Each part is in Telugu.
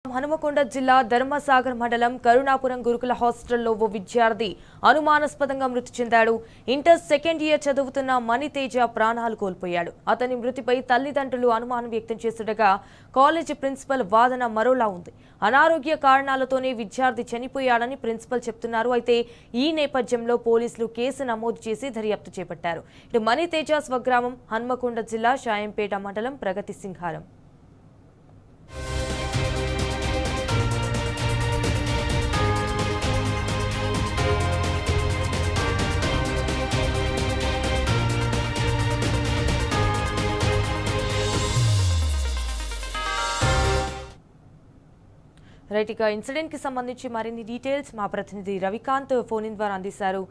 హనుమకొండ జిల్లా ధర్మసాగర్ మండలం కరుణాపురం గురుకుల హాస్టల్లో ఓ విద్యార్థి అనుమానాస్పదంగా మృతి చెందాడు. ఇంటర్ సెకండ్ ఇయర్ చదువుతున్న మణితేజ ప్రాణాలు కోల్పోయాడు. అతని మృతిపై తల్లిదండ్రులు అనుమానం వ్యక్తం చేస్తుండగా కాలేజీ ప్రిన్సిపల్ వాదన మరోలా ఉంది. అనారోగ్య కారణాలతోనే విద్యార్థి చనిపోయాడని ప్రిన్సిపల్ చెప్తున్నారు. అయితే ఈ నేపథ్యంలో పోలీసులు కేసు నమోదు చేసి దర్యాప్తు చేపట్టారు. ఇటు మణితేజ స్వగ్రామం హనుమకొండ జిల్లా షాయంపేట మండలం ప్రగతి సింగారం. రైట్, ఇక ఇన్సిడెంట్ కి సంబంధించి మరిన్ని డీటెయిల్స్ మా ప్రతినిధి రవికాంత్ ఫోన్ ఇన్ ద్వారా అందిస్తారు.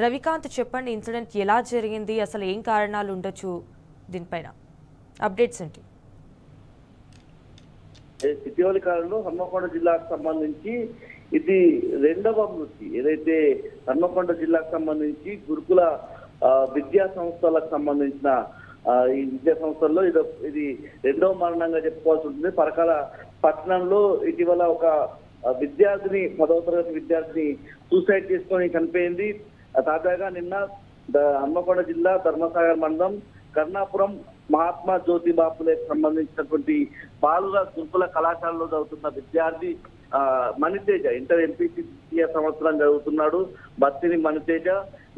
రవికాంత్, చెప్పండి, ఇన్సిడెంట్ ఎలా జరిగింది, అసలు ఏం కారణాలు ఉండొచ్చు, దీనిపైన అప్డేట్స్ ఏంటి? ఇటీవలి కాలంలో హన్మకొండ జిల్లాకు సంబంధించి ఇది రెండవ మృతి. ఏదైతే హన్మకొండ జిల్లాకు సంబంధించి గురుకుల విద్యా సంస్థలకు సంబంధించిన ఈ విద్యా సంస్థల్లో ఇది రెండవ మరణంగా చెప్పుకోవాల్సి ఉంటుంది. పరకాల పట్టణంలో ఇటీవల ఒక విద్యార్థిని 10వ తరగతి విద్యార్థిని సూసైడ్ చేసుకొని చనిపోయింది. తాజాగా నిన్న హన్మకొండ జిల్లా ధర్మసాగర్ మండలం కరుణాపురం మహాత్మా జ్యోతిబా ఫులేకి సంబంధించినటువంటి బాలుర గురుకుల కళాశాలలో చదువుతున్న విద్యార్థి మణితేజ ఇంటర్ ఎంపీసీ సంవత్సరం చదువుతున్నాడు. బత్తిని మణితేజ.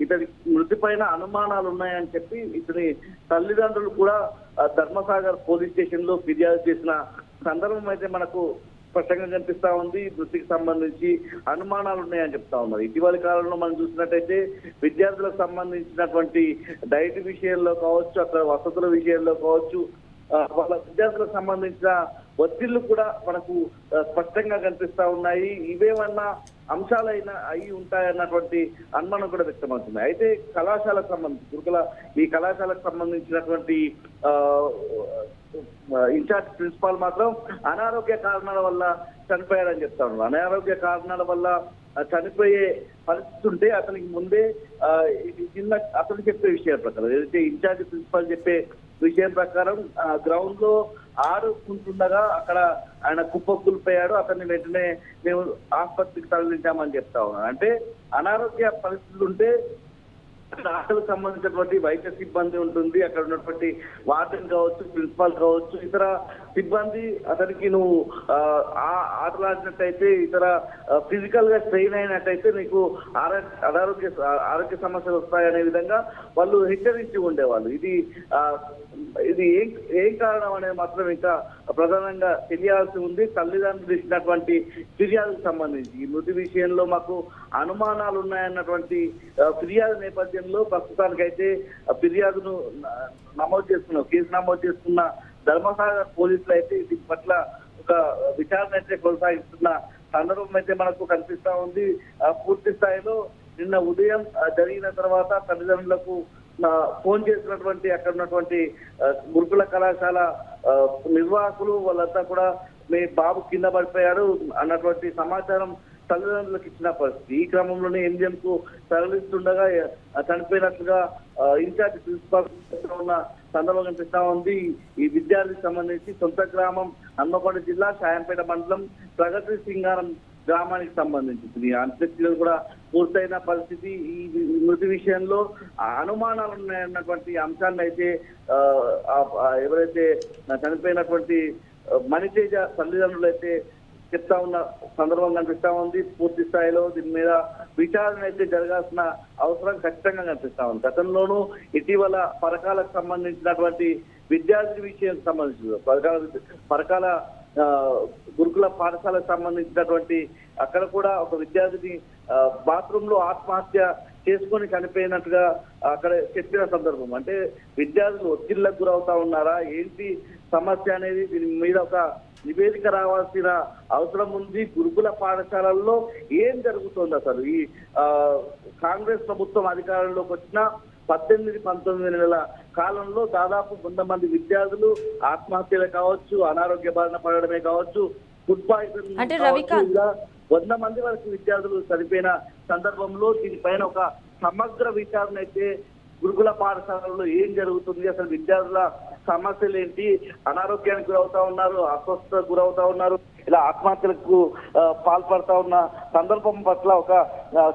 ఇతని మృతి పైన అనుమానాలు ఉన్నాయని చెప్పి ఇతని తల్లిదండ్రులు కూడా ధర్మసాగర్ పోలీస్ స్టేషన్ లో ఫిర్యాదు చేసిన సందర్భం అయితే మనకు స్పష్టంగా కనిపిస్తా ఉంది. మృతికి సంబంధించి అనుమానాలు ఉన్నాయని చెప్తా ఉన్నారు. ఇటీవలి కాలంలో మనం చూసినట్టయితే విద్యార్థులకు సంబంధించినటువంటి డైట్ విషయంలో కావచ్చు, అక్కడ వసతుల విషయంలో కావచ్చు, వాళ్ళ విద్యార్థులకు సంబంధించిన ఒత్తిళ్లు కూడా మనకు స్పష్టంగా కనిపిస్తా ఉన్నాయి. ఇవేమన్నా అంశాలైనా అయి ఉంటాయన్నటువంటి అనుమానం కూడా వ్యక్తమవుతుంది. అయితే కళాశాలకు సంబంధించి ఈ కళాశాలకు సంబంధించినటువంటి ఇన్ఛార్జ్ ప్రిన్సిపాల్ మాత్రం అనారోగ్య కారణాల వల్ల చనిపోయాడని చెప్తా ఉన్నారు. అనారోగ్య కారణాల వల్ల చనిపోయే పరిస్థితి ఉంటే అతనికి ముందే అతను చెప్పే విషయం ప్రకారం, ఏదైతే ఇన్ఛార్జ్ ప్రిన్సిపాల్ చెప్పే విషయం ప్రకారం గ్రౌండ్ లో ఆడుకుంటుండగా అక్కడ ఆయన కుప్పకూలిపోయాడు. అతన్ని వెంటనే మేము ఆసుపత్రికి తరలించామని చెప్తా ఉన్నాను. అంటే అనారోగ్య పరిస్థితులు ఉంటే డాక్టర్లకు సంబంధించినటువంటి వైద్య సిబ్బంది ఉంటుంది, అక్కడ ఉన్నటువంటి వార్డెన్ కావచ్చు, ప్రిన్సిపాల్ కావచ్చు, ఇతర సిబ్బంది అతనికి నువ్వు ఆటలాడినట్టయితే, ఇతర ఫిజికల్ గా స్ట్రెయిన్ అయినట్టయితే నీకు ఆరోగ్య సమస్యలు వస్తాయనే విధంగా వాళ్ళు హెచ్చరించి ఉండేవాళ్ళు. ఇది ఏం కారణం అనేది మాత్రం ఇంకా ప్రధానంగా తెలియాల్సి ఉంది. తల్లిదండ్రులు ఇచ్చినటువంటి ఫిర్యాదుకు సంబంధించి ఈ మృతి విషయంలో మాకు అనుమానాలు ఉన్నాయన్నటువంటి ఫిర్యాదు నేపథ్యంలో ప్రస్తుతానికైతే ఫిర్యాదును కేసు నమోదు చేసుకున్న ధర్మసాగర్ పోలీసులు అయితే దీని పట్ల ఒక విచారణ అయితే కొనసాగిస్తున్న సందర్భం అయితే మనకు కనిపిస్తా ఉంది. పూర్తి స్థాయిలో నిన్న ఉదయం జరిగిన తర్వాత తల్లిదండ్రులకు ఫోన్ చేసినటువంటి అక్కడ ఉన్నటువంటి గురుకుల కళాశాల నిర్వాహకులు వాళ్ళంతా కూడా మీ బాబు కింద పడిపోయాడు అన్నటువంటి సమాచారం తల్లిదండ్రులకు ఇచ్చిన పరిస్థితి. ఈ క్రమంలోనే ఎంజిఎం కు తరలిస్తుండగా చనిపోయినట్లుగా ఇన్ఛార్జ్ ప్రిన్సిపాల్ ఉన్న సందర్భం కనిపిస్తా ఉంది. ఈ విద్యార్థికి సంబంధించి సొంత గ్రామం హన్మకొండ జిల్లా షాయంపేట మండలం ప్రగతి సింగారం గ్రామానికి సంబంధించింది. అంత్యక్రియలు కూడా పూర్తయిన పరిస్థితి. ఈ మృతి విషయంలో అనుమానాలు ఉన్నాయన్నటువంటి అంశాన్ని అయితే ఎవరైతే చనిపోయినటువంటి మణితేజ తల్లిదండ్రులు అయితే చెప్తా ఉన్న సందర్భం కనిపిస్తా ఉంది. పూర్తి స్థాయిలో దీని మీద విచారణ అయితే జరగాల్సిన అవసరం ఖచ్చితంగా కనిపిస్తా ఉంది. గతంలోనూ ఇటీవల పరకాలకు సంబంధించినటువంటి విద్యార్థి విషయం సంబంధించి పరకాల గురుకుల పాఠశాలకు సంబంధించినటువంటి అక్కడ కూడా ఒక విద్యార్థిని బాత్రూమ్ లో ఆత్మహత్య చేసుకొని చనిపోయినట్టుగా అక్కడ చెప్పిన సందర్భం. అంటే విద్యార్థులు ఒత్తిళ్లకు గురవుతా ఉన్నారా ఏంటి సమస్య అనేది దీని మీద ఒక నివేదిక రావాల్సిన అవసరం ఉంది. గురుకుల పాఠశాలల్లో ఏం జరుగుతోంది అసలు? ఈ కాంగ్రెస్ ప్రభుత్వం అధికారంలోకి వచ్చిన 18-19 నెలల కాలంలో దాదాపు 100 మంది విద్యార్థులు ఆత్మహత్యలు కావచ్చు, అనారోగ్య బారిన పడడమే కావచ్చు, ఫుడ్ పాయిజన్ 100 మంది వరకు విద్యార్థులు చనిపోయిన సందర్భంలో దీనిపైన ఒక సమగ్ర విచారణ అయితే గురుకుల పాఠశాలలో ఏం జరుగుతుంది, అసలు విద్యార్థుల సమస్యలు ఏంటి, అనారోగ్యానికి గురవుతా ఉన్నారు, అస్వస్థతకు గురవుతా ఉన్నారు, ఇలా ఆత్మహత్యలకు పాల్పడతా ఉన్న సందర్భం పట్ల ఒక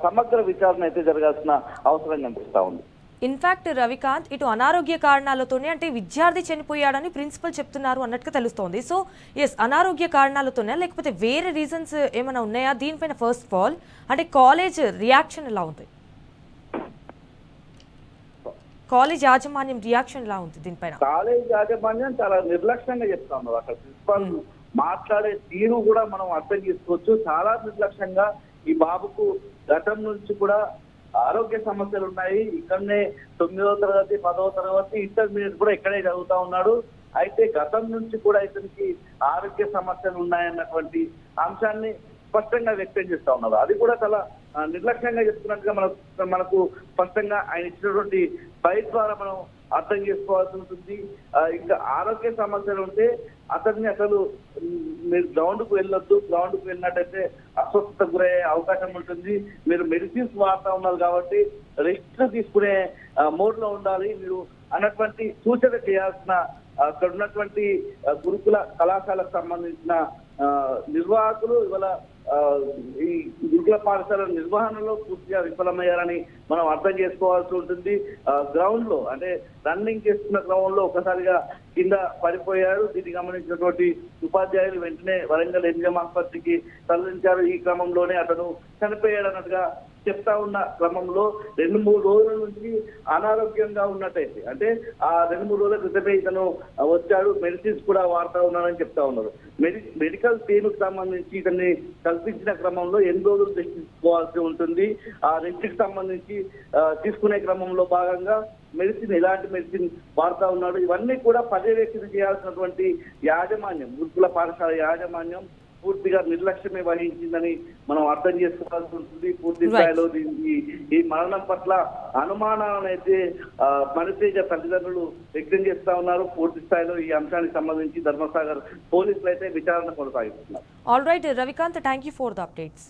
సమగ్ర విచారణ అయితే జరగాల్సిన అవసరం కనిపిస్తా ఉంది. ఇన్ఫాక్ట్ రవికాంత్, ఇటు అనారోగ్య కారణాలతోనే అంటే విద్యార్థి చనిపోయాడని ప్రిన్సిపల్ చెప్తున్నారు అన్నట్టుగా తెలుస్తోంది. సో ఎస్, అనారోగ్య కారణాలతోనే లేకపోతే వేరే రీజన్స్ ఏమైనా ఉన్నాయా దీనిపైన? ఫస్ట్ ఆఫ్ ఆల్ అంటే కాలేజ్ రియాక్షన్ ఎలా ఉంది, కాలేజ్ యాజమాన్యం రియాక్షన్ ఎలా ఉంది దీనిపైన? కాలేజ్ యాజమాన్యం చాలా నిర్లక్ష్యంగా చెప్తా ఉన్నారు. అక్కడ ప్రిన్సిపాల్ మాట్లాడే తీరు కూడా మనం అర్థం చేసుకోవచ్చు. చాలా నిర్లక్ష్యంగా ఈ బాబుకు గతం నుంచి కూడా ఆరోగ్య సమస్యలు ఉన్నాయి. ఇక్కడనే 9వ తరగతి 10వ తరగతి ఇంటర్మీడియట్ కూడా ఇక్కడే చదువుతా ఉన్నాడు. అయితే గతం నుంచి కూడా ఇతనికి ఆరోగ్య సమస్యలు ఉన్నాయన్నటువంటి అంశాన్ని స్పష్టంగా వ్యక్తం చేస్తా ఉన్నారు. అది కూడా చాలా నిర్లక్ష్యంగా చెప్తున్నట్టుగా మనకు స్పష్టంగా ఆయన ఇచ్చినటువంటి బయట ద్వారా మనం అర్థం చేసుకోవాల్సి ఉంటుంది. ఇంకా ఆరోగ్య సమస్యలు ఉంటే అతన్ని అసలు మీరు గ్రౌండ్కు వెళ్ళొద్దు, గ్రౌండ్కు వెళ్ళినట్టయితే అస్వస్థతకు గురయ్యే అవకాశం ఉంటుంది. మీరు మెడిసిన్స్ వాడుతూ ఉన్నారు కాబట్టి రెస్ట్ తీసుకునే మోడ్ లో ఉండాలి మీరు అన్నటువంటి సూచన చేయాల్సిన అక్కడ ఉన్నటువంటి గురుకుల కళాశాలకు సంబంధించిన నిర్వాహకులు ఇవాళ ఈ గురుకుల పాఠశాల నిర్వహణలో పూర్తిగా విఫలమయ్యారని మనం అర్థం చేసుకోవాల్సి ఉంటుంది. గ్రౌండ్ లో అంటే రన్నింగ్ చేస్తున్న గ్రౌండ్ లో ఒకసారిగా కింద పడిపోయారు. దీన్ని గమనించినటువంటి ఉపాధ్యాయులు వెంటనే వరంగల్ ఎంజిఎం ఆసుపత్రికి తరలించారు. ఈ క్రమంలోనే అతను చనిపోయాడు అన్నట్టుగా చెప్తా ఉన్న క్రమంలో 2-3 రోజుల నుంచి అనారోగ్యంగా ఉన్నట్టయితే అంటే ఆ 2-3 రోజుల క్రితమే ఇతను వచ్చాడు, మెడిసిన్స్ కూడా వాడుతూ ఉన్నాడని చెప్తా ఉన్నారు. మెడికల్ టీమ్ కు సంబంధించి ఇతన్ని కల్పించిన క్రమంలో ఎన్ని రోజులు రెస్ట్ తీసుకోవాల్సి ఉంటుంది. ఆ రెస్ట్ కి సంబంధించి తీసుకునే క్రమంలో భాగంగా మెడిసిన్ ఎలాంటి మెడిసిన్ వాడుతూ ఉన్నాడు ఇవన్నీ కూడా పర్యవేక్షణ చేయాల్సినటువంటి యాజమాన్యం, గురుకుల పాఠశాల యాజమాన్యం పూర్తిగా నిర్లక్ష్యమే వహించిందని మనం అర్థం చేసుకోవాల్సి ఉంటుంది. పూర్తి స్థాయిలో ఈ మరణం పట్ల అనుమానాలను అయితే మణితేజ తల్లిదండ్రులు వ్యక్తం చేస్తా ఉన్నారు. పూర్తి స్థాయిలో ఈ అంశానికి సంబంధించి ధర్మసాగర్ పోలీసులు అయితే విచారణ కొనసాగిస్తున్నారు. All right Ravikant, thank you for the updates.